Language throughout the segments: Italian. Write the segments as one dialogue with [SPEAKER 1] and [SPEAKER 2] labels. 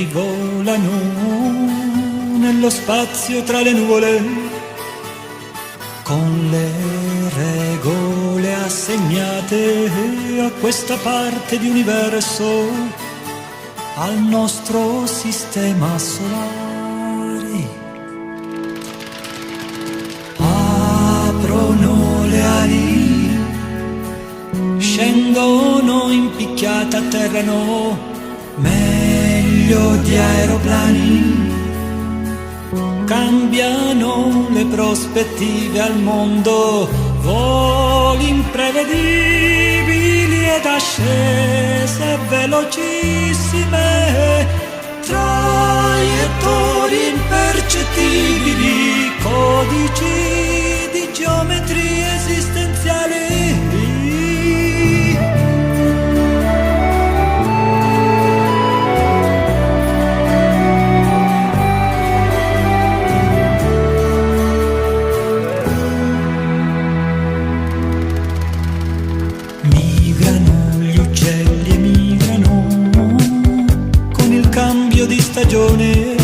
[SPEAKER 1] uccelli volano nello spazio tra le nuvole, con le regole assegnate a questa parte di universo, al nostro sistema solare. Aprono le ali, scendono in picchiata, atterrano meglio di aeroplani, cambiano le prospettive al mondo, voli imprevedibili ed ascese velocissime, traiettorie impercettibili, codici di geometrie esistenziali. Di stagione,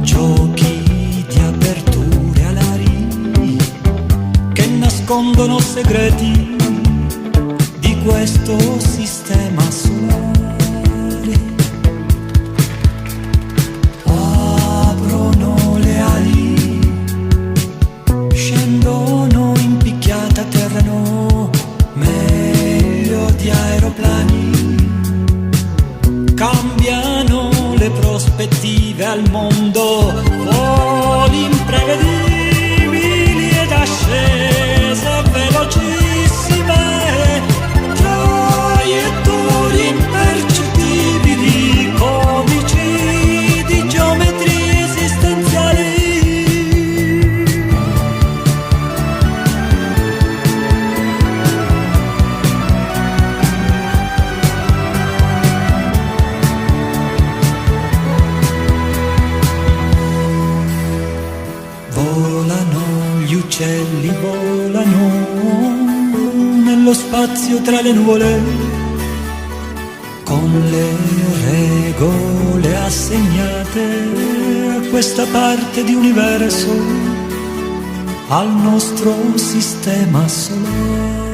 [SPEAKER 1] giochi di aperture alari che nascondono segreti di questo sistema solare. Aprono le ali, scendono in picchiata, atterrano meglio di aeroplani, cambiano le prospettive al mondo, voli imprevedibili ed ascese velocissime, traiettorie impercettibili, codici di geometrie esistenziali. Volano gli uccelli, volano nello spazio tra le nuvole, con le regole assegnate a questa parte di universo, al nostro sistema solare.